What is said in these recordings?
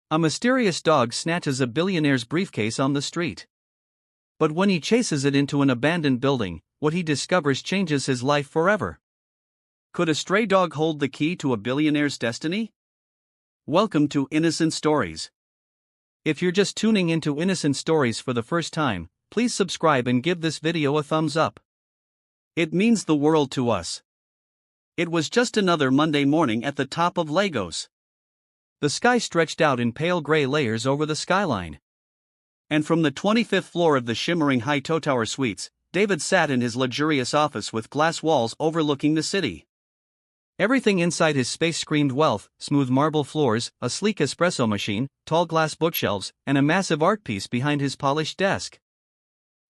A mysterious dog snatches a billionaire's briefcase on the street. But when he chases it into an abandoned building, what he discovers changes his life forever. Could a stray dog hold the key to a billionaire's destiny? Welcome to Innocent Stories. If you're just tuning into Innocent Stories for the first time, please subscribe and give this video a thumbs up. It means the world to us. It was just another Monday morning at the top of Lagos. The sky stretched out in pale gray layers over the skyline. And from the 25th floor of the shimmering high-toe tower suites, David sat in his luxurious office with glass walls overlooking the city. Everything inside his space screamed wealth: smooth marble floors, a sleek espresso machine, tall glass bookshelves, and a massive art piece behind his polished desk.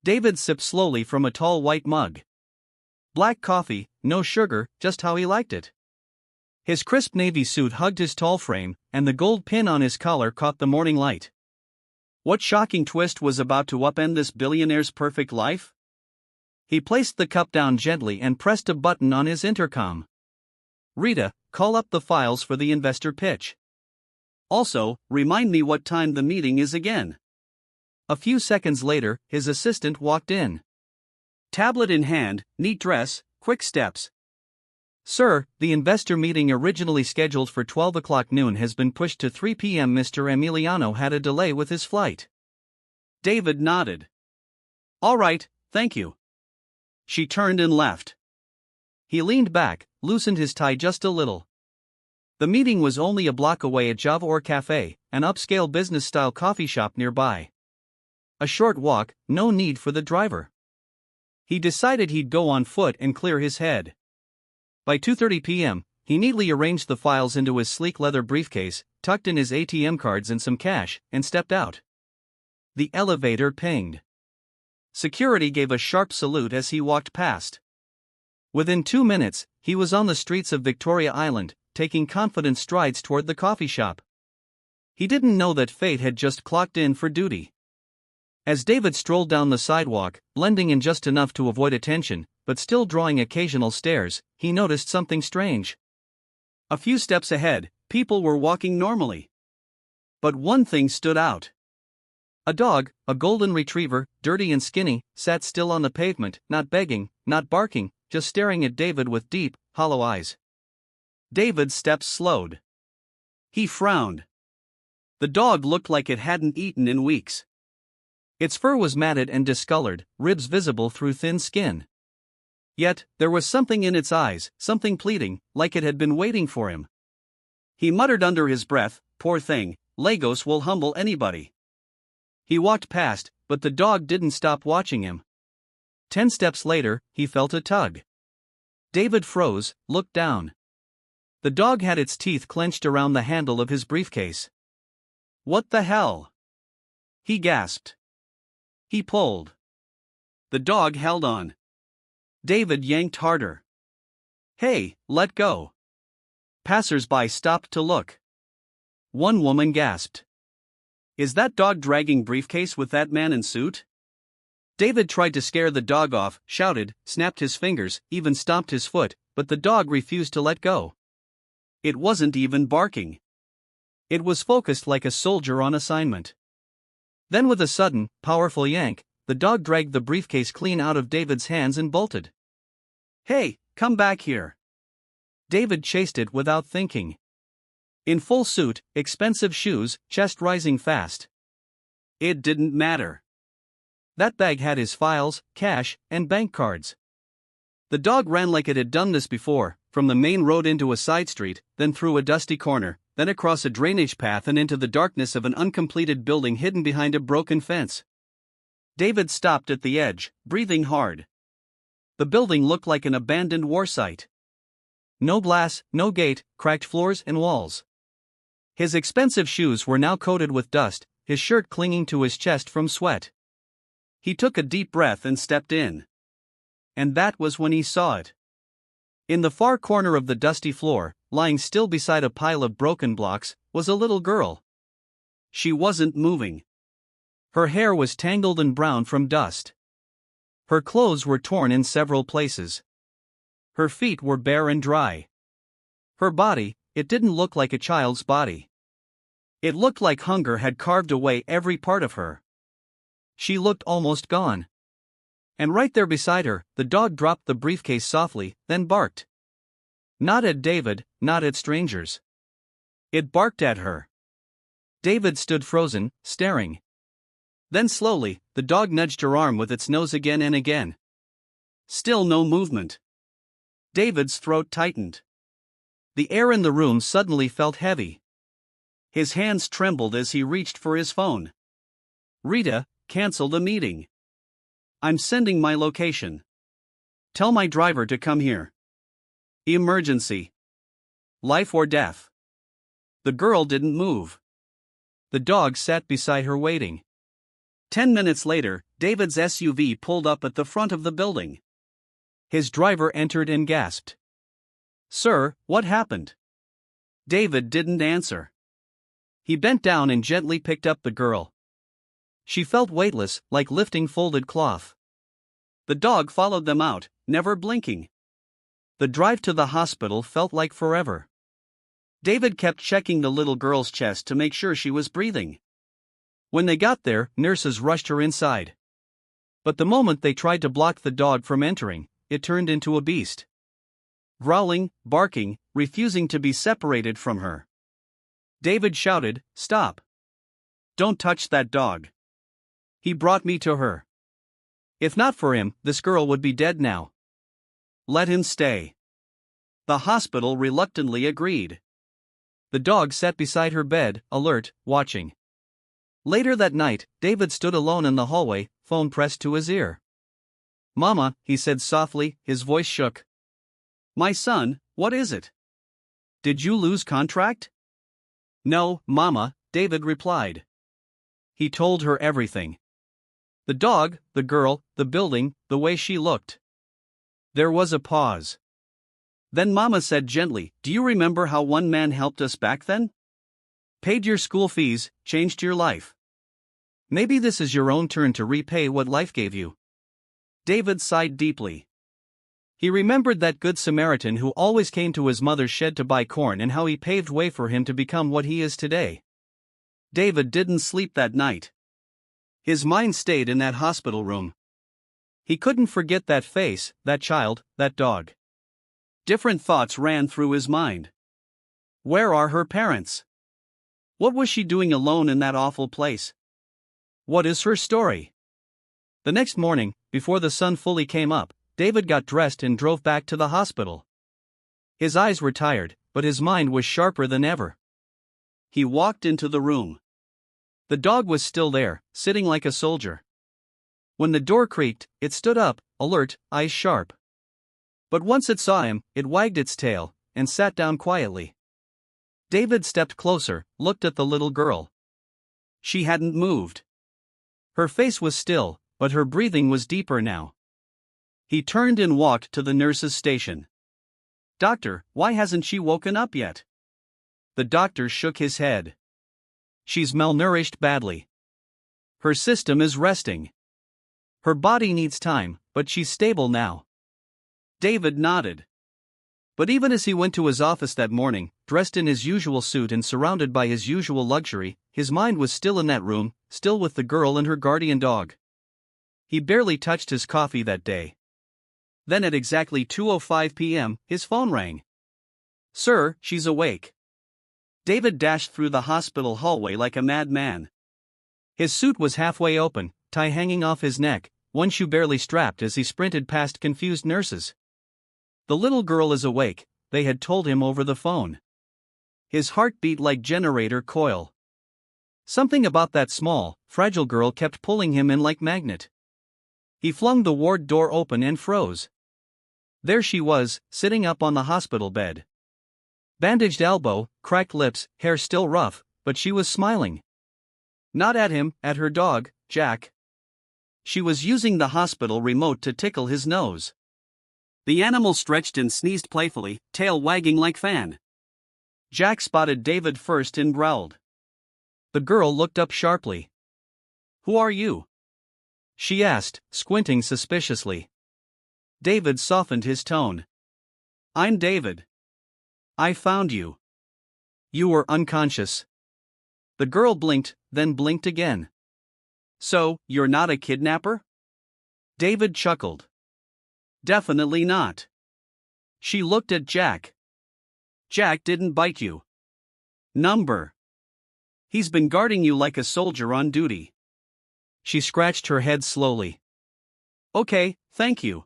David sipped slowly from a tall white mug. Black coffee, no sugar, just how he liked it. His crisp navy suit hugged his tall frame, and the gold pin on his collar caught the morning light. What shocking twist was about to upend this billionaire's perfect life? He placed the cup down gently and pressed a button on his intercom. "Rita, call up the files for the investor pitch. Also, remind me what time the meeting is again." A few seconds later, his assistant walked in. Tablet in hand, neat dress, quick steps. "Sir, the investor meeting originally scheduled for 12 o'clock noon has been pushed to 3 p.m. Mr. Emiliano had a delay with his flight." David nodded. "All right, thank you." She turned and left. He leaned back, loosened his tie just a little. The meeting was only a block away at Java Or Cafe, an upscale business-style coffee shop nearby. A short walk, no need for the driver. He decided he'd go on foot and clear his head. By 2:30 p.m., he neatly arranged the files into his sleek leather briefcase, tucked in his ATM cards and some cash, and stepped out. The elevator pinged. Security gave a sharp salute as he walked past. Within 2 minutes, he was on the streets of Victoria Island, taking confident strides toward the coffee shop. He didn't know that fate had just clocked in for duty. As David strolled down the sidewalk, blending in just enough to avoid attention, but still drawing occasional stares, he noticed something strange. A few steps ahead, people were walking normally. But one thing stood out. A dog, a golden retriever, dirty and skinny, sat still on the pavement, not begging, not barking, just staring at David with deep, hollow eyes. David's steps slowed. He frowned. The dog looked like it hadn't eaten in weeks. Its fur was matted and discolored, ribs visible through thin skin. Yet, there was something in its eyes, something pleading, like it had been waiting for him. He muttered under his breath, "Poor thing, Lagos will humble anybody." He walked past, but the dog didn't stop watching him. 10 steps later, he felt a tug. David froze, looked down. The dog had its teeth clenched around the handle of his briefcase. "What the hell?" he gasped. He pulled. The dog held on. David yanked harder. "Hey, let go." Passers-by stopped to look. One woman gasped. "Is that dog dragging briefcase with that man in suit?" David tried to scare the dog off, shouted, snapped his fingers, even stomped his foot, but the dog refused to let go. It wasn't even barking. It was focused like a soldier on assignment. Then with a sudden, powerful yank, the dog dragged the briefcase clean out of David's hands and bolted. "Hey, come back here." David chased it without thinking. In full suit, expensive shoes, chest rising fast. It didn't matter. That bag had his files, cash, and bank cards. The dog ran like it had done this before, from the main road into a side street, then through a dusty corner, then across a drainage path and into the darkness of an uncompleted building hidden behind a broken fence. David stopped at the edge, breathing hard. The building looked like an abandoned war site. No glass, no gate, cracked floors and walls. His expensive shoes were now coated with dust, his shirt clinging to his chest from sweat. He took a deep breath and stepped in. And that was when he saw it. In the far corner of the dusty floor, lying still beside a pile of broken blocks, was a little girl. She wasn't moving. Her hair was tangled and brown from dust. Her clothes were torn in several places. Her feet were bare and dry. Her body, it didn't look like a child's body. It looked like hunger had carved away every part of her. She looked almost gone. And right there beside her, the dog dropped the briefcase softly, then barked. Not at David, not at strangers. It barked at her. David stood frozen, staring. Then slowly, the dog nudged her arm with its nose again and again. Still no movement. David's throat tightened. The air in the room suddenly felt heavy. His hands trembled as he reached for his phone. Rita, cancel the meeting. I'm sending my location. Tell my driver to come here. Emergency. Life or death. The girl didn't move. The dog sat beside her waiting. 10 minutes later, David's SUV pulled up at the front of the building. His driver entered and gasped. Sir, what happened? David didn't answer. He bent down and gently picked up the girl. She felt weightless, like lifting folded cloth. The dog followed them out, never blinking. The drive to the hospital felt like forever. David kept checking the little girl's chest to make sure she was breathing. When they got there, nurses rushed her inside. But the moment they tried to block the dog from entering, it turned into a beast. Growling, barking, refusing to be separated from her. David shouted, "Stop! Don't touch that dog. He brought me to her. If not for him, this girl would be dead now. Let him stay." The hospital reluctantly agreed. The dog sat beside her bed, alert, watching. Later that night, David stood alone in the hallway, phone pressed to his ear. "Mama," he said softly, his voice shook. "My son, what is it? Did you lose contract?" "No, Mama," David replied. He told her everything. The dog, the girl, the building, the way she looked. There was a pause. Then Mama said gently, "Do you remember how one man helped us back then? Paid your school fees, changed your life. Maybe this is your own turn to repay what life gave you." David sighed deeply. He remembered that good Samaritan who always came to his mother's shed to buy corn and how he paved way for him to become what he is today. David didn't sleep that night. His mind stayed in that hospital room. He couldn't forget that face, that child, that dog. Different thoughts ran through his mind. Where are her parents? What was she doing alone in that awful place? What is her story? The next morning, before the sun fully came up, David got dressed and drove back to the hospital. His eyes were tired, but his mind was sharper than ever. He walked into the room. The dog was still there, sitting like a soldier. When the door creaked, it stood up, alert, eyes sharp. But once it saw him, it wagged its tail, and sat down quietly. David stepped closer, looked at the little girl. She hadn't moved. Her face was still, but her breathing was deeper now. He turned and walked to the nurse's station. "Doctor, why hasn't she woken up yet?" The doctor shook his head. "She's malnourished badly. Her system is resting. Her body needs time, but she's stable now." David nodded. But even as he went to his office that morning, dressed in his usual suit and surrounded by his usual luxury, his mind was still in that room, still with the girl and her guardian dog. He barely touched his coffee that day. Then at exactly 2:05 p.m., his phone rang. "Sir, she's awake." David dashed through the hospital hallway like a madman. His suit was halfway open, tie hanging off his neck, one shoe barely strapped as he sprinted past confused nurses. "The little girl is awake," they had told him over the phone. His heart beat like generator coil. Something about that small, fragile girl kept pulling him in like magnet. He flung the ward door open and froze. There she was, sitting up on the hospital bed. Bandaged elbow, cracked lips, hair still rough, but she was smiling. Not at him, at her dog, Jack. She was using the hospital remote to tickle his nose. The animal stretched and sneezed playfully, tail wagging like fan. Jack spotted David first and growled. The girl looked up sharply. "Who are you?" she asked, squinting suspiciously. David softened his tone. "I'm David. I found you. You were unconscious." The girl blinked, then blinked again. So, you're not a kidnapper? David chuckled. Definitely not. She looked at Jack. Jack didn't bite you. Number. He's been guarding you like a soldier on duty. She scratched her head slowly. Okay, thank you.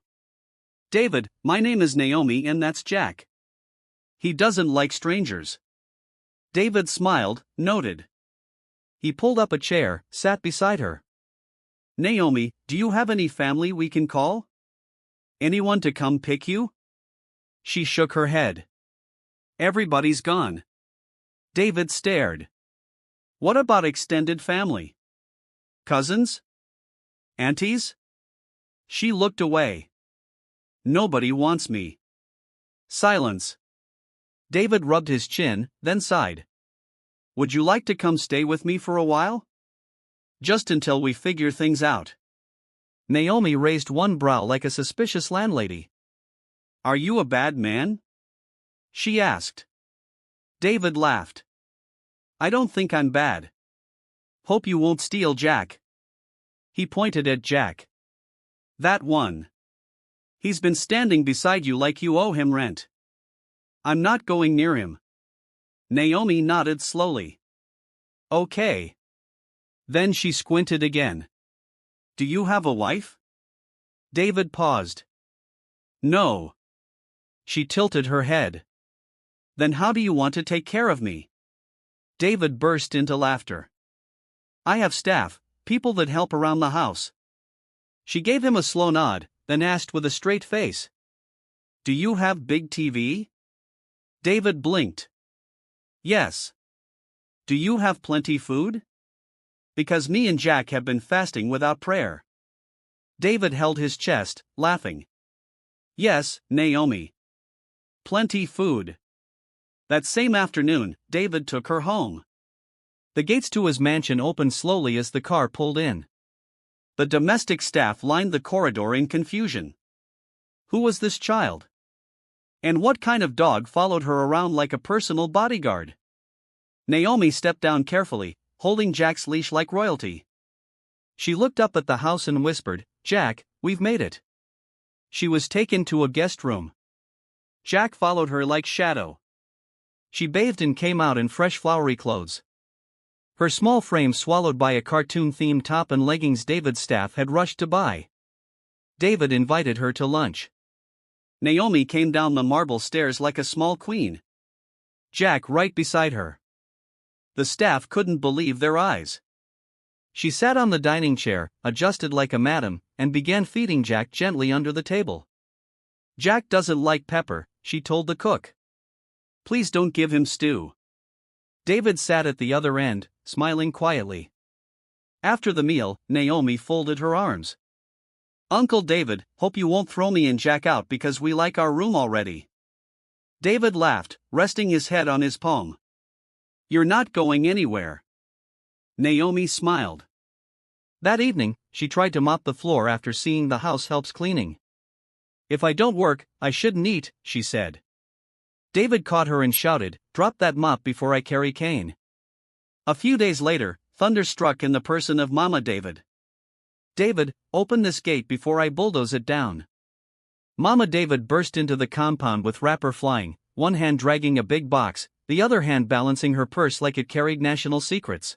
David, my name is Naomi and that's Jack. He doesn't like strangers. David smiled, noted. He pulled up a chair, sat beside her. Naomi, do you have any family we can call? Anyone to come pick you? She shook her head. Everybody's gone. David stared. What about extended family? Cousins? Aunties? She looked away. Nobody wants me. Silence. David rubbed his chin, then sighed. Would you like to come stay with me for a while? Just until we figure things out. Naomi raised one brow like a suspicious landlady. Are you a bad man? She asked. David laughed. I don't think I'm bad. Hope you won't steal Jack. He pointed at Jack. That one. He's been standing beside you like you owe him rent. I'm not going near him. Naomi nodded slowly. Okay. Then she squinted again. Do you have a wife? David paused. No. She tilted her head. Then how do you want to take care of me? David burst into laughter. I have staff, people that help around the house. She gave him a slow nod, then asked with a straight face. Do you have big TV? David blinked. Yes. Do you have plenty food? Because me and Jack have been fasting without prayer. David held his chest, laughing. Yes, Naomi. Plenty food. That same afternoon, David took her home. The gates to his mansion opened slowly as the car pulled in. The domestic staff lined the corridor in confusion. Who was this child? And what kind of dog followed her around like a personal bodyguard? Naomi stepped down carefully, holding Jack's leash like royalty. She looked up at the house and whispered, Jack, we've made it. She was taken to a guest room. Jack followed her like shadow. She bathed and came out in fresh flowery clothes. Her small frame swallowed by a cartoon-themed top and leggings David's staff had rushed to buy. David invited her to lunch. Naomi came down the marble stairs like a small queen. Jack right beside her. The staff couldn't believe their eyes. She sat on the dining chair, adjusted like a madam, and began feeding Jack gently under the table. Jack doesn't like pepper, she told the cook. Please don't give him stew. David sat at the other end, smiling quietly. After the meal, Naomi folded her arms. Uncle David, hope you won't throw me and Jack out because we like our room already. David laughed, resting his head on his palm. You're not going anywhere. Naomi smiled. That evening, she tried to mop the floor after seeing the house helps cleaning. If I don't work, I shouldn't eat, she said. David caught her and shouted, drop that mop before I carry cane. A few days later, thunder struck in the person of Mama David. David, open this gate before I bulldoze it down. Mama David burst into the compound with wrapper flying, one hand dragging a big box, the other hand balancing her purse like it carried national secrets.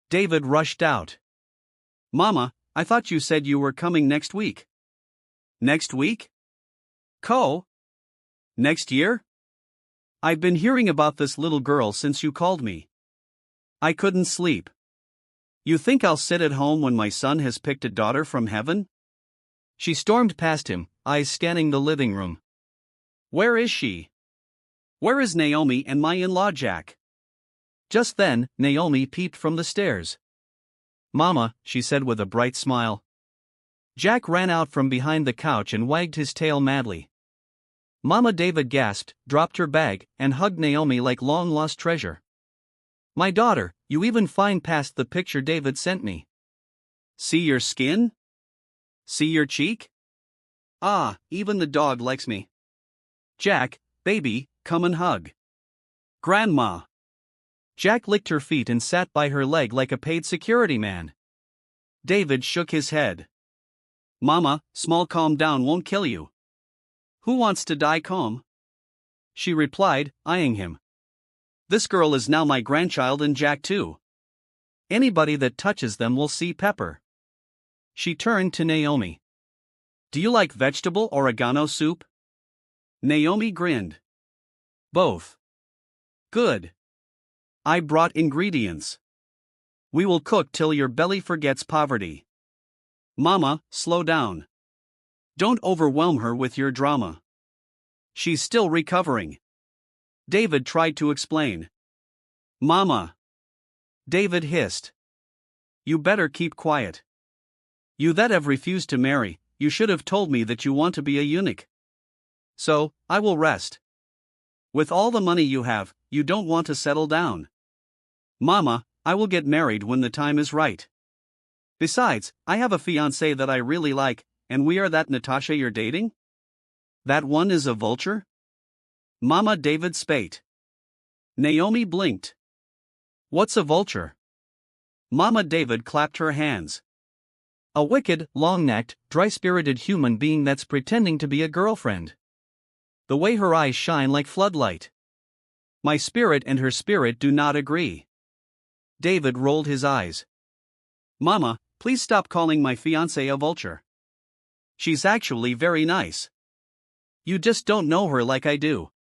David rushed out. Mama, I thought you said you were coming next week. Next week? Next year? I've been hearing about this little girl since you called me. I couldn't sleep. You think I'll sit at home when my son has picked a daughter from heaven? She stormed past him, eyes scanning the living room. Where is she? Where is Naomi and my in-law Jack? Just then, Naomi peeped from the stairs. Mama, she said with a bright smile. Jack ran out from behind the couch and wagged his tail madly. Mama David gasped, dropped her bag, and hugged Naomi like long-lost treasure. My daughter, you even find past the picture David sent me. See your skin? See your cheek? Ah, even the dog likes me. Jack, baby, come and hug. Grandma. Jack licked her feet and sat by her leg like a paid security man. David shook his head. Mama, small calm down won't kill you. Who wants to die calm? She replied, eyeing him. This girl is now my grandchild and Jack too. Anybody that touches them will see pepper. She turned to Naomi. Do you like vegetable oregano soup? Naomi grinned. Both. Good. I brought ingredients. We will cook till your belly forgets poverty. Mama, slow down. Don't overwhelm her with your drama. She's still recovering. David tried to explain. Mama. David hissed. You better keep quiet. You that have refused to marry, you should have told me that you want to be a eunuch. So, I will rest. With all the money you have, you don't want to settle down. Mama, I will get married when the time is right. Besides, I have a fiancé that I really like, and we are that Natasha you're dating? That one is a vulture? Mama David spate. Naomi blinked. What's a vulture? Mama David clapped her hands. A wicked, long-necked, dry-spirited human being that's pretending to be a girlfriend. The way her eyes shine like floodlight. My spirit and her spirit do not agree. David rolled his eyes. Mama, please stop calling my fiancée a vulture. She's actually very nice. You just don't know her like I do.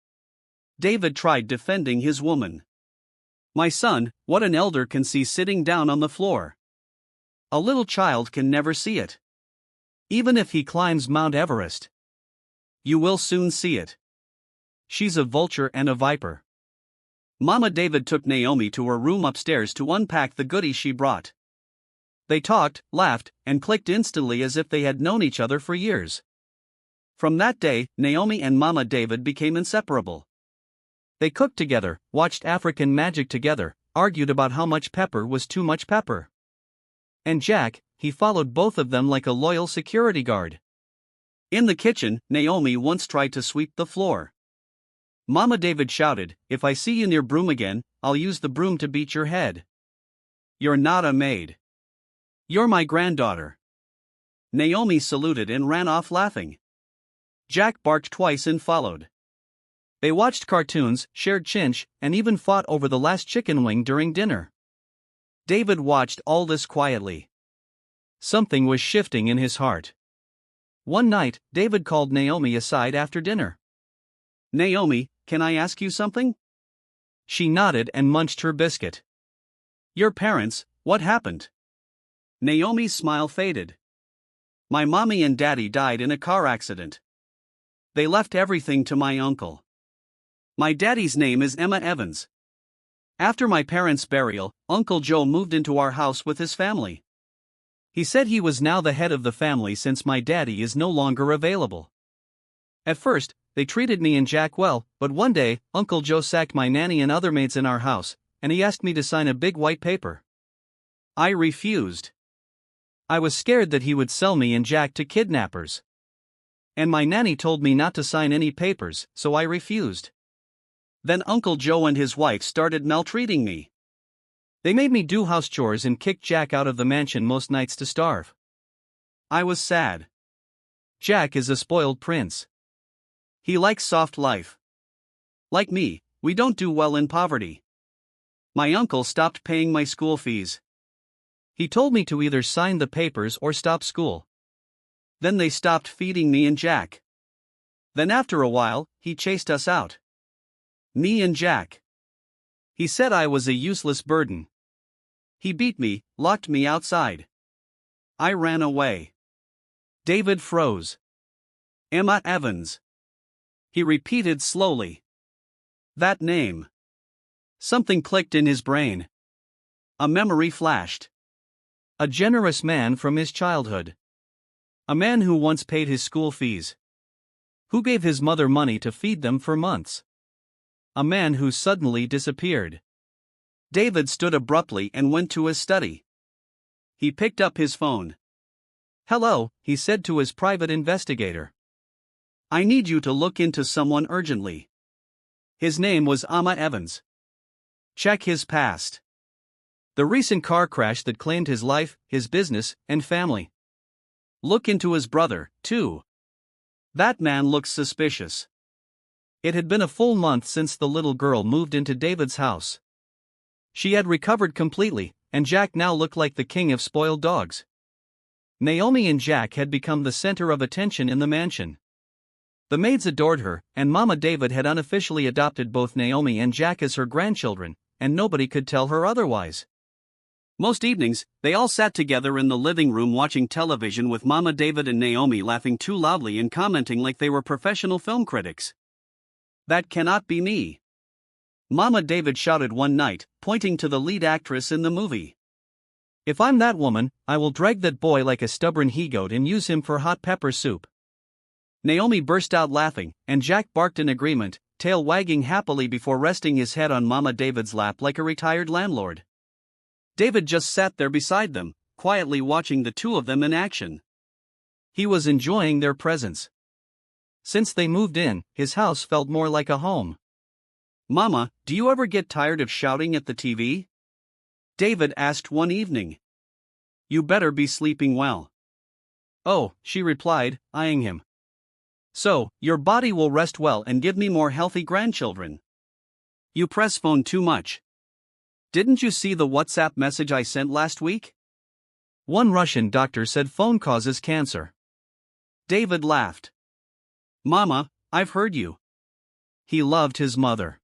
David tried defending his woman. My son, what an elder can see sitting down on the floor. A little child can never see it. Even if he climbs Mount Everest. You will soon see it. She's a vulture and a viper. Mama David took Naomi to her room upstairs to unpack the goodies she brought. They talked, laughed, and clicked instantly as if they had known each other for years. From that day, Naomi and Mama David became inseparable. They cooked together, watched African magic together, argued about how much pepper was too much pepper. And Jack, he followed both of them like a loyal security guard. In the kitchen, Naomi once tried to sweep the floor. Mama David shouted, "If I see you near broom again, I'll use the broom to beat your head. You're not a maid. You're my granddaughter." Naomi saluted and ran off laughing. Jack barked twice and followed. They watched cartoons, shared chinch, and even fought over the last chicken wing during dinner. David watched all this quietly. Something was shifting in his heart. One night, David called Naomi aside after dinner. Naomi, can I ask you something? She nodded and munched her biscuit. Your parents, what happened? Naomi's smile faded. My mommy and daddy died in a car accident. They left everything to my uncle. My daddy's name is Emma Evans. After my parents' burial, Uncle Joe moved into our house with his family. He said he was now the head of the family since my daddy is no longer available. At first, they treated me and Jack well, but one day, Uncle Joe sacked my nanny and other maids in our house, and he asked me to sign a big white paper. I refused. I was scared that he would sell me and Jack to kidnappers. And my nanny told me not to sign any papers, so I refused. Then Uncle Joe and his wife started maltreating me. They made me do house chores and kicked Jack out of the mansion most nights to starve. I was sad. Jack is a spoiled prince. He likes soft life. Like me, we don't do well in poverty. My uncle stopped paying my school fees. He told me to either sign the papers or stop school. Then they stopped feeding me and Jack. Then after a while, he chased us out. Me and Jack. He said I was a useless burden. He beat me, locked me outside. I ran away. David froze. Emma Evans. He repeated slowly. That name. Something clicked in his brain. A memory flashed. A generous man from his childhood. A man who once paid his school fees. Who gave his mother money to feed them for months. A man who suddenly disappeared. David stood abruptly and went to his study. He picked up his phone. Hello, he said to his private investigator. I need you to look into someone urgently. His name was Emma Evans. Check his past. The recent car crash that claimed his life, his business, and family. Look into his brother, too. That man looks suspicious. It had been a full month since the little girl moved into David's house. She had recovered completely, and Jack now looked like the king of spoiled dogs. Naomi and Jack had become the center of attention in the mansion. The maids adored her, and Mama David had unofficially adopted both Naomi and Jack as her grandchildren, and nobody could tell her otherwise. Most evenings, they all sat together in the living room watching television with Mama David and Naomi laughing too loudly and commenting like they were professional film critics. "That cannot be me," Mama David shouted one night, pointing to the lead actress in the movie. "If I'm that woman, I will drag that boy like a stubborn he-goat and use him for hot pepper soup." Naomi burst out laughing, and Jack barked in agreement, tail wagging happily before resting his head on Mama David's lap like a retired landlord. David just sat there beside them, quietly watching the two of them in action. He was enjoying their presence. Since they moved in, his house felt more like a home. "Mama, do you ever get tired of shouting at the TV?" David asked one evening. "You better be sleeping well." "Oh," she replied, eyeing him. "So, your body will rest well and give me more healthy grandchildren. You press phone too much. Didn't you see the WhatsApp message I sent last week? One Russian doctor said phone causes cancer." David laughed. "Mama, I've heard you." He loved his mother.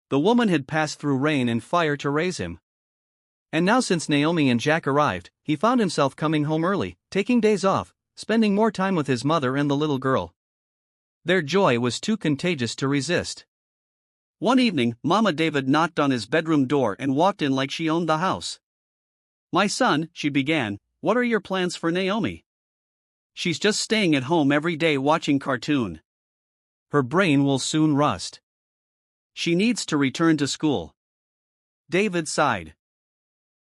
The woman had passed through rain and fire to raise him. And now, since Naomi and Jack arrived, he found himself coming home early, taking days off, spending more time with his mother and the little girl. Their joy was too contagious to resist. One evening, Mama David knocked on his bedroom door and walked in like she owned the house. "My son," she began, "what are your plans for Naomi? She's just staying at home every day watching cartoon. Her brain will soon rust. She needs to return to school." David sighed.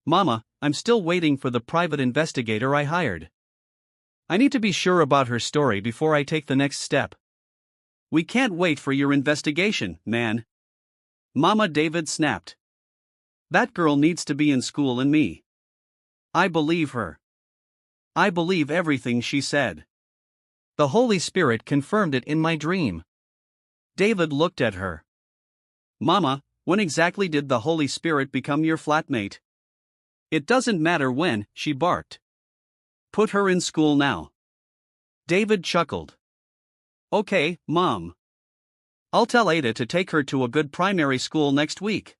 "Mama, I'm still waiting for the private investigator I hired. I need to be sure about her story before I take the next step." "We can't wait for your investigation, man," Mama David snapped. "That girl needs to be in school and me. I believe her. I believe everything she said. The Holy Spirit confirmed it in my dream." David looked at her. "Mama, when exactly did the Holy Spirit become your flatmate?" "It doesn't matter when," she barked. "Put her in school now." David chuckled. "Okay, Mom. I'll tell Ada to take her to a good primary school next week.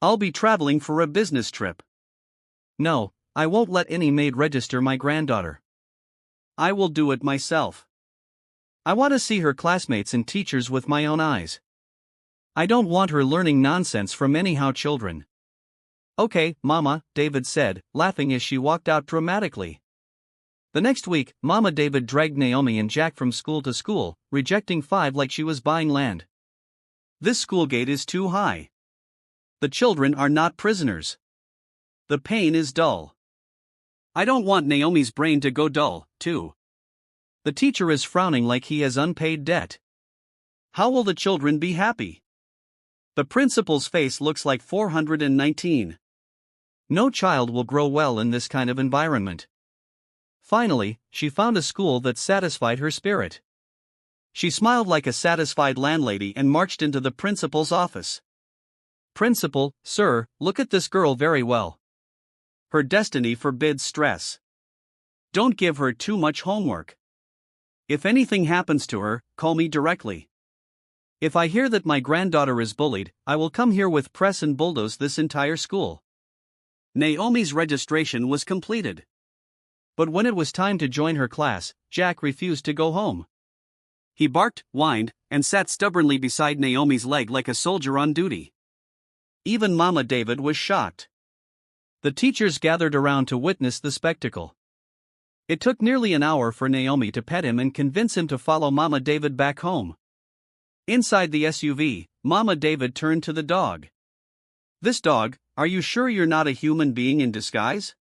I'll be traveling for a business trip." "No, I won't let any maid register my granddaughter. I will do it myself. I want to see her classmates and teachers with my own eyes. I don't want her learning nonsense from anyhow children." "Okay, Mama," David said, laughing as she walked out dramatically. The next week, Mama David dragged Naomi and Jack from school to school, rejecting 5 like she was buying land. "This school gate is too high. The children are not prisoners. The pain is dull. I don't want Naomi's brain to go dull, too. The teacher is frowning like he has unpaid debt. How will the children be happy? The principal's face looks like 419. No child will grow well in this kind of environment." Finally, she found a school that satisfied her spirit. She smiled like a satisfied landlady and marched into the principal's office. "Principal, sir, look at this girl very well. Her destiny forbids stress. Don't give her too much homework. If anything happens to her, call me directly. If I hear that my granddaughter is bullied, I will come here with press and bulldoze this entire school." Naomi's registration was completed. But when it was time to join her class, Jack refused to go home. He barked, whined, and sat stubbornly beside Naomi's leg like a soldier on duty. Even Mama David was shocked. The teachers gathered around to witness the spectacle. It took nearly an hour for Naomi to pet him and convince him to follow Mama David back home. Inside the SUV, Mama David turned to the dog. "This dog, are you sure you're not a human being in disguise?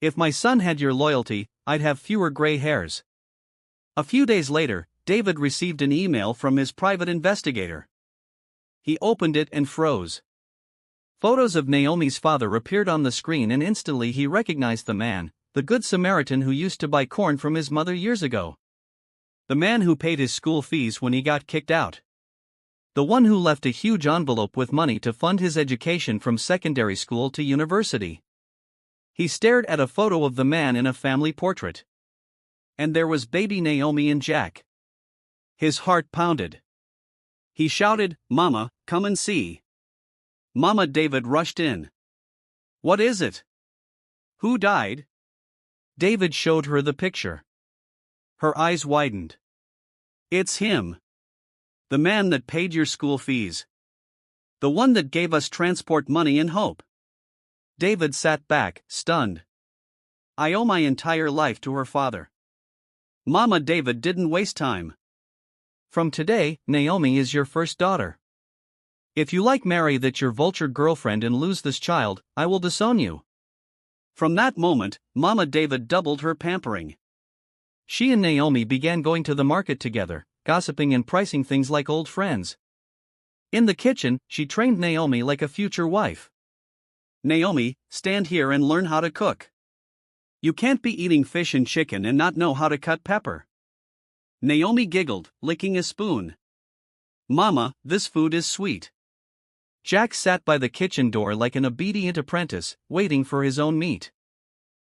If my son had your loyalty, I'd have fewer gray hairs." A few days later, David received an email from his private investigator. He opened it and froze. Photos of Naomi's father appeared on the screen and instantly he recognized the man, the Good Samaritan who used to buy corn from his mother years ago. The man who paid his school fees when he got kicked out. The one who left a huge envelope with money to fund his education from secondary school to university. He stared at a photo of the man in a family portrait. And there was baby Naomi and Jack. His heart pounded. He shouted, "Mama, come and see." Mama David rushed in. "What is it? Who died?" David showed her the picture. Her eyes widened. "It's him. The man that paid your school fees. The one that gave us transport money and hope." David sat back, stunned. "I owe my entire life to her father." Mama David didn't waste time. "From today, Naomi is your first daughter. If you marry that your vulture girlfriend and lose this child, I will disown you." From that moment, Mama David doubled her pampering. She and Naomi began going to the market together, gossiping and pricing things like old friends. In the kitchen, she trained Naomi like a future wife. "Naomi, stand here and learn how to cook. You can't be eating fish and chicken and not know how to cut pepper." Naomi giggled, licking a spoon. "Mama, this food is sweet." Jack sat by the kitchen door like an obedient apprentice, waiting for his own meat.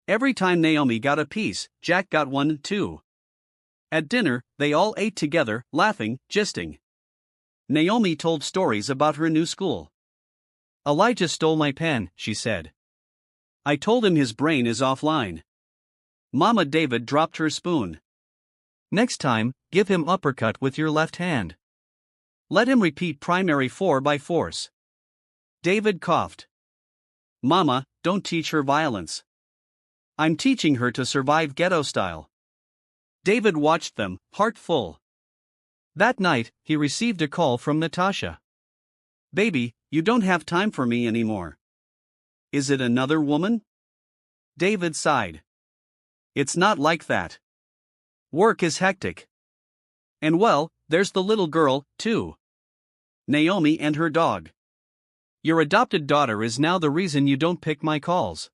Every time Naomi got a piece, Jack got one too. At dinner, they all ate together, laughing, gisting. Naomi told stories about her new school. "Elijah stole my pen," she said. "I told him his brain is offline." Mama David dropped her spoon. "Next time, give him uppercut with your left hand. Let him repeat primary 4 by force." David coughed. "Mama, don't teach her violence. I'm teaching her to survive ghetto style." David watched them, heart full. That night, he received a call from Natasha. "Baby, you don't have time for me anymore." "Is it another woman?" David sighed. "It's not like that. Work is hectic. And well, there's the little girl, too. Naomi and her dog. Your adopted daughter is now the reason you don't pick my calls."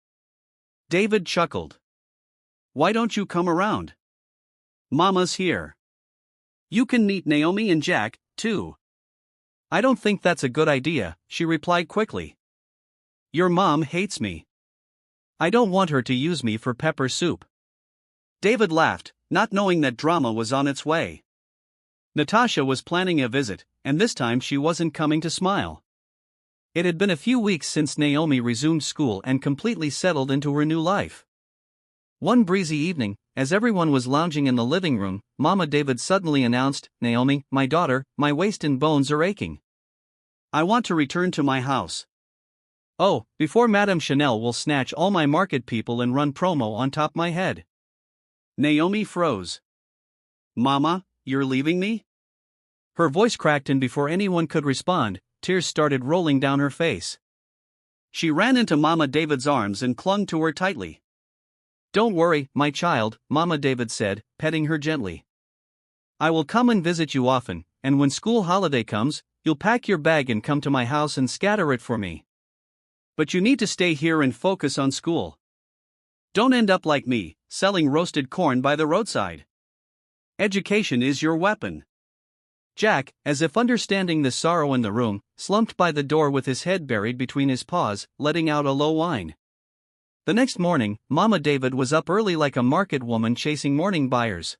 David chuckled. "Why don't you come around? Mama's here. You can meet Naomi and Jack, too." "I don't think that's a good idea," she replied quickly. "Your mom hates me. I don't want her to use me for pepper soup." David laughed, not knowing that drama was on its way. Natasha was planning a visit, and this time she wasn't coming to smile. It had been a few weeks since Naomi resumed school and completely settled into her new life. One breezy evening, as everyone was lounging in the living room, Mama David suddenly announced, "Naomi, my daughter, my waist and bones are aching. I want to return to my house. Oh, before Madame Chanel will snatch all my market people and run promo on top my head." Naomi froze. "Mama, you're leaving me?" Her voice cracked and before anyone could respond, tears started rolling down her face. She ran into Mama David's arms and clung to her tightly. "Don't worry, my child," Mama David said, petting her gently. "I will come and visit you often, and when school holiday comes, you'll pack your bag and come to my house and scatter it for me. But you need to stay here and focus on school. Don't end up like me, selling roasted corn by the roadside. Education is your weapon." Jack, as if understanding the sorrow in the room, slumped by the door with his head buried between his paws, letting out a low whine. The next morning, Mama David was up early like a market woman chasing morning buyers.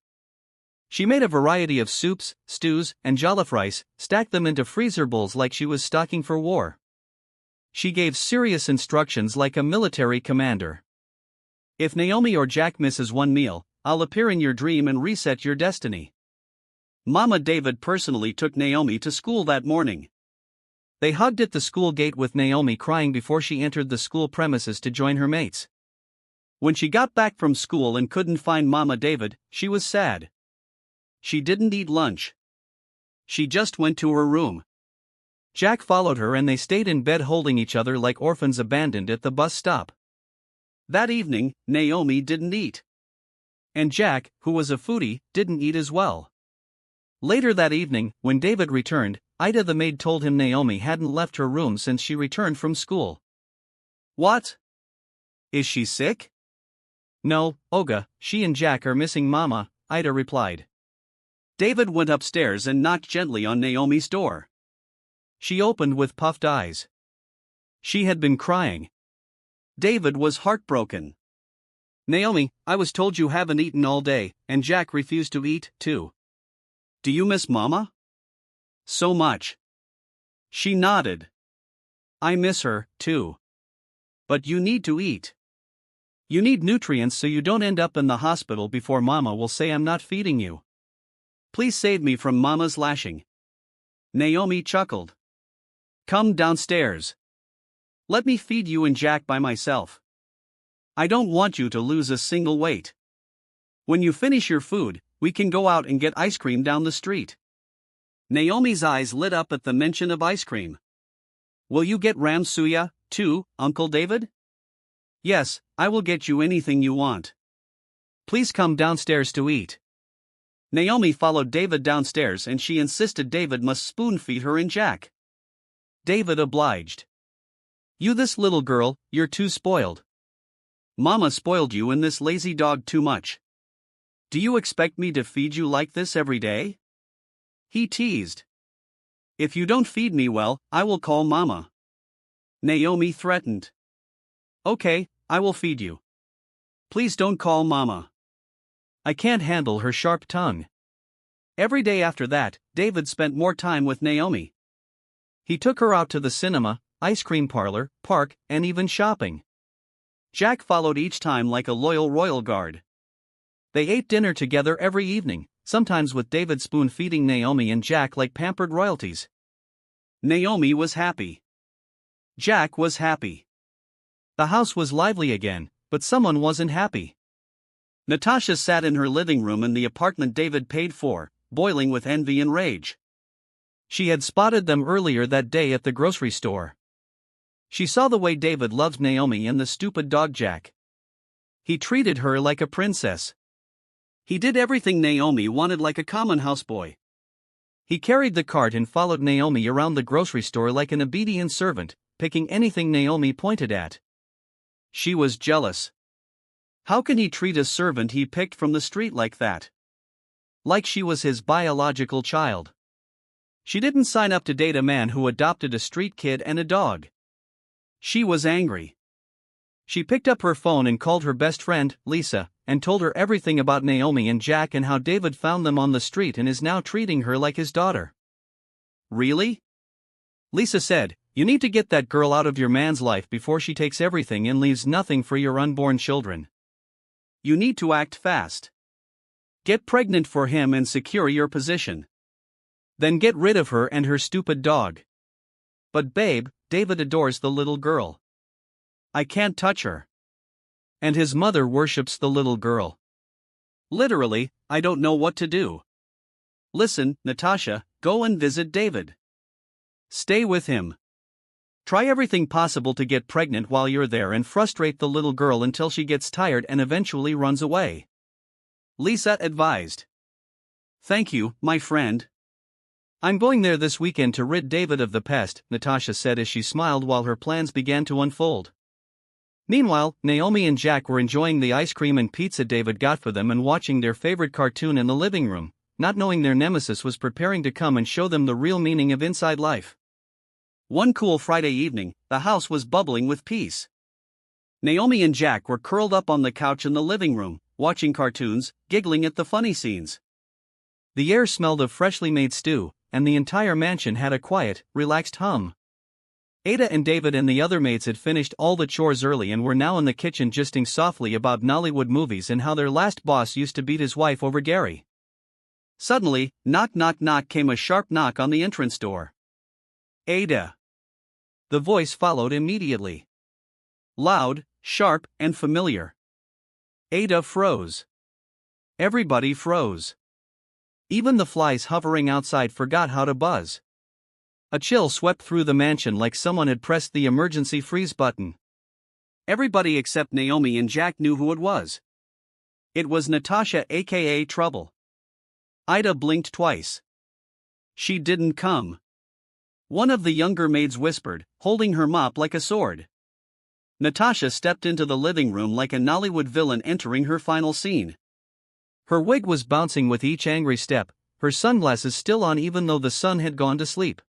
She made a variety of soups, stews, and jollof rice, stacked them into freezer bowls like she was stocking for war. She gave serious instructions like a military commander. "If Naomi or Jack misses one meal, I'll appear in your dream and reset your destiny." Mama David personally took Naomi to school that morning. They hugged at the school gate with Naomi crying before she entered the school premises to join her mates. When she got back from school and couldn't find Mama David, she was sad. She didn't eat lunch. She just went to her room. Jack followed her and they stayed in bed holding each other like orphans abandoned at the bus stop. That evening, Naomi didn't eat. And Jack, who was a foodie, didn't eat as well. Later that evening, when David returned, Ida the maid told him Naomi hadn't left her room since she returned from school. What? Is she sick? No, Olga, she and Jack are missing Mama, Ida replied. David went upstairs and knocked gently on Naomi's door. She opened with puffed eyes. She had been crying. David was heartbroken. Naomi, I was told you haven't eaten all day, and Jack refused to eat, too. Do you miss Mama? So much. She nodded. I miss her, too. But you need to eat. You need nutrients so you don't end up in the hospital before Mama will say I'm not feeding you. Please save me from Mama's lashing. Naomi chuckled. Come downstairs. Let me feed you and Jack by myself. I don't want you to lose a single weight. When you finish your food, we can go out and get ice cream down the street. Naomi's eyes lit up at the mention of ice cream. Will you get ram suya, too, Uncle David? Yes, I will get you anything you want. Please come downstairs to eat. Naomi followed David downstairs and she insisted David must spoon-feed her and Jack. David obliged. You this little girl, you're too spoiled. Mama spoiled you and this lazy dog too much. Do you expect me to feed you like this every day? He teased. If you don't feed me well, I will call Mama. Naomi threatened. Okay, I will feed you. Please don't call Mama. I can't handle her sharp tongue. Every day after that, David spent more time with Naomi. He took her out to the cinema, ice cream parlor, park, and even shopping. Jack followed each time like a loyal royal guard. They ate dinner together every evening, sometimes with David spoon-feeding Naomi and Jack like pampered royalties. Naomi was happy. Jack was happy. The house was lively again, but someone wasn't happy. Natasha sat in her living room in the apartment David paid for, boiling with envy and rage. She had spotted them earlier that day at the grocery store. She saw the way David loved Naomi and the stupid dog Jack. He treated her like a princess. He did everything Naomi wanted like a common houseboy. He carried the cart and followed Naomi around the grocery store like an obedient servant, picking anything Naomi pointed at. She was jealous. How can he treat a servant he picked from the street like that? Like she was his biological child. She didn't sign up to date a man who adopted a street kid and a dog. She was angry. She picked up her phone and called her best friend, Lisa, and told her everything about Naomi and Jack and how David found them on the street and is now treating her like his daughter. Really? Lisa said, you need to get that girl out of your man's life before she takes everything and leaves nothing for your unborn children. You need to act fast. Get pregnant for him and secure your position. Then get rid of her and her stupid dog. But babe, David adores the little girl. I can't touch her. And his mother worships the little girl. Literally, I don't know what to do. Listen, Natasha, go and visit David. Stay with him. Try everything possible to get pregnant while you're there and frustrate the little girl until she gets tired and eventually runs away. Lisa advised. Thank you, my friend. I'm going there this weekend to rid David of the pest, Natasha said as she smiled while her plans began to unfold. Meanwhile, Naomi and Jack were enjoying the ice cream and pizza David got for them and watching their favorite cartoon in the living room, not knowing their nemesis was preparing to come and show them the real meaning of inside life. One cool Friday evening, the house was bubbling with peace. Naomi and Jack were curled up on the couch in the living room, watching cartoons, giggling at the funny scenes. The air smelled of freshly made stew, and the entire mansion had a quiet, relaxed hum. Ada and David and the other maids had finished all the chores early and were now in the kitchen gisting softly about Nollywood movies and how their last boss used to beat his wife over Gary. Suddenly, knock knock knock came a sharp knock on the entrance door. Ada. The voice followed immediately. Loud, sharp, and familiar. Ada froze. Everybody froze. Even the flies hovering outside forgot how to buzz. A chill swept through the mansion like someone had pressed the emergency freeze button. Everybody except Naomi and Jack knew who it was. It was Natasha, aka Trouble. Ida blinked twice. She didn't come. One of the younger maids whispered, holding her mop like a sword. Natasha stepped into the living room like a Nollywood villain entering her final scene. Her wig was bouncing with each angry step, her sunglasses still on even though the sun had gone to sleep.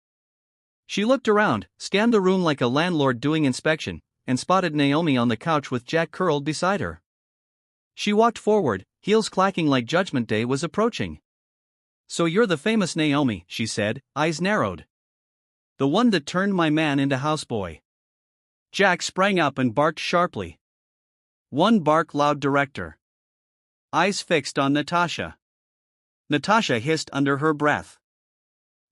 She looked around, scanned the room like a landlord doing inspection, and spotted Naomi on the couch with Jack curled beside her. She walked forward, heels clacking like Judgment Day was approaching. "So you're the famous Naomi," she said, eyes narrowed. "The one that turned my man into houseboy." Jack sprang up and barked sharply. One bark loud director. Eyes fixed on Natasha. Natasha hissed under her breath.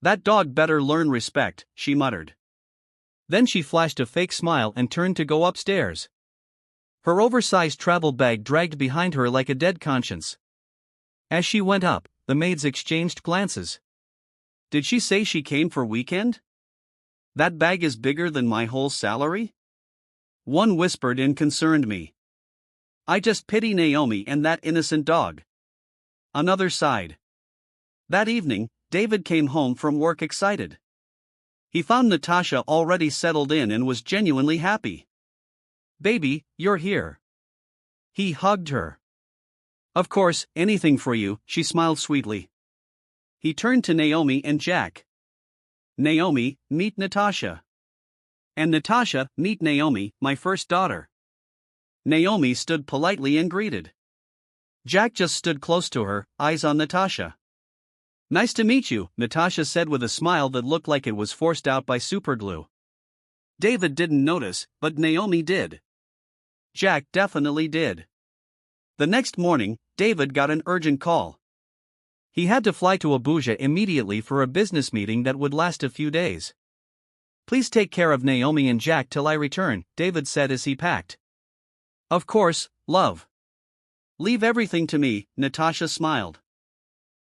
"That dog better learn respect," she muttered. Then she flashed a fake smile and turned to go upstairs. Her oversized travel bag dragged behind her like a dead conscience. As she went up, the maids exchanged glances. "Did she say she came for weekend? That bag is bigger than my whole salary?" One whispered in concerned me. "I just pity Naomi and that innocent dog." Another sighed. That evening, David came home from work excited. He found Natasha already settled in and was genuinely happy. "Baby, you're here." He hugged her. "Of course, anything for you," she smiled sweetly. He turned to Naomi and Jack. "Naomi, meet Natasha. And Natasha, meet Naomi, my first daughter." Naomi stood politely and greeted. Jack just stood close to her, eyes on Natasha. "Nice to meet you," Natasha said with a smile that looked like it was forced out by superglue. David didn't notice, but Naomi did. Jack definitely did. The next morning, David got an urgent call. He had to fly to Abuja immediately for a business meeting that would last a few days. "Please take care of Naomi and Jack till I return," David said as he packed. "Of course, love. Leave everything to me," Natasha smiled.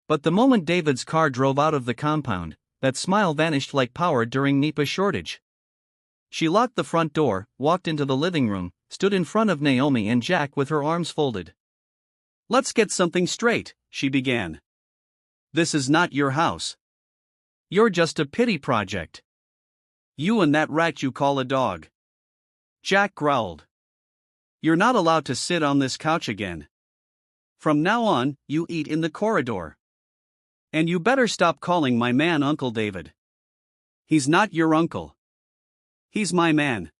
But the moment David's car drove out of the compound, that smile vanished like power during NEPA shortage. She locked the front door, walked into the living room, stood in front of Naomi and Jack with her arms folded. "Let's get something straight," she began. "This is not your house. You're just a pity project. You and that rat you call a dog." Jack growled. "You're not allowed to sit on this couch again. From now on, you eat in the corridor. And you better stop calling my man Uncle David. He's not your uncle. He's my man."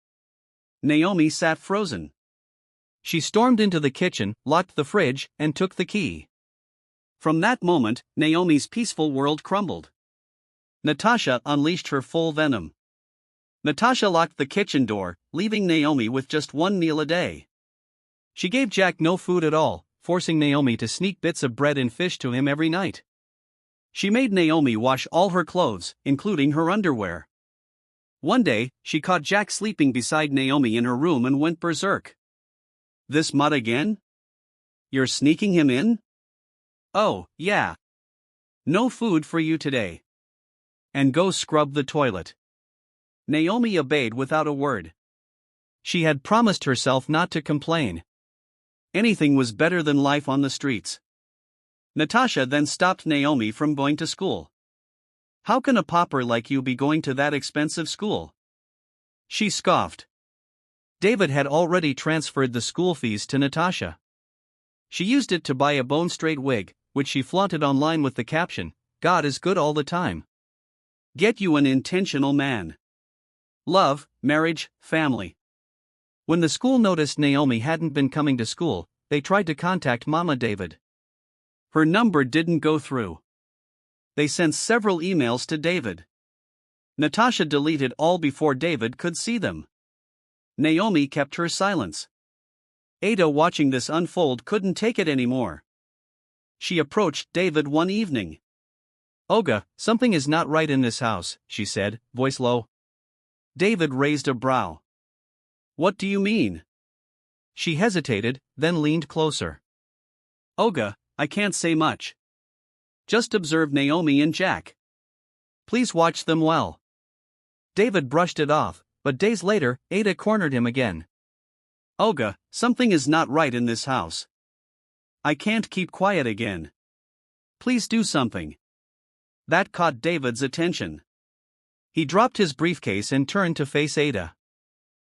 Naomi sat frozen. She stormed into the kitchen, locked the fridge, and took the key. From that moment, Naomi's peaceful world crumbled. Natasha unleashed her full venom. Natasha locked the kitchen door, leaving Naomi with just one meal a day. She gave Jack no food at all, forcing Naomi to sneak bits of bread and fish to him every night. She made Naomi wash all her clothes, including her underwear. One day, she caught Jack sleeping beside Naomi in her room and went berserk. "This mutt again? You're sneaking him in? Oh, yeah. No food for you today. And go scrub the toilet." Naomi obeyed without a word. She had promised herself not to complain. Anything was better than life on the streets. Natasha then stopped Naomi from going to school. "How can a pauper like you be going to that expensive school?" She scoffed. David had already transferred the school fees to Natasha. She used it to buy a bone-straight wig, which she flaunted online with the caption, "God is good all the time. Get you an intentional man. Love, marriage, family." When the school noticed Naomi hadn't been coming to school, they tried to contact Mama David. Her number didn't go through. They sent several emails to David. Natasha deleted all before David could see them. Naomi kept her silence. Ada, watching this unfold, couldn't take it anymore. She approached David one evening. "Oga, something is not right in this house," she said, voice low. David raised a brow. "What do you mean?" She hesitated, then leaned closer. "Oga, I can't say much. Just observe Naomi and Jack. Please watch them well." David brushed it off, but days later, Ada cornered him again. "Oga, something is not right in this house. I can't keep quiet again. Please do something." That caught David's attention. He dropped his briefcase and turned to face Ada.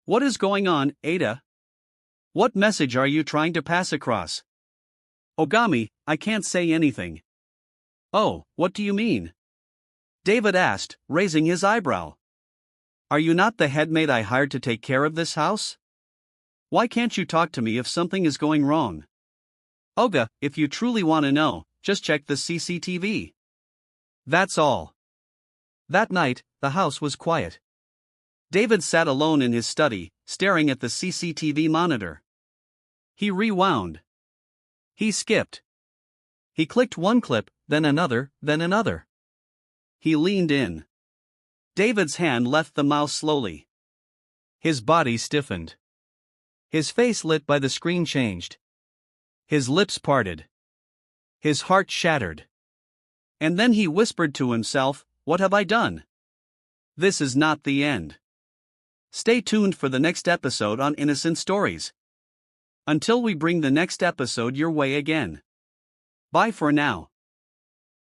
What is going on, Ada? What message are you trying to pass across? Ogami, I can't say anything. Oh, what do you mean? David asked, raising his eyebrow. Are you not the head maid I hired to take care of this house? Why can't you talk to me if something is going wrong? Oga, if you truly want to know, just check the CCTV. That's all. That night, the house was quiet. David sat alone in his study, staring at the CCTV monitor. He rewound. He skipped. He clicked one clip, then another, then another. He leaned in. David's hand left the mouse slowly. His body stiffened. His face lit by the screen changed. His lips parted. His heart shattered. And then he whispered to himself, "What have I done? This is not the end." Stay tuned for the next episode on Innocent Stories. Until we bring the next episode your way again. Bye for now.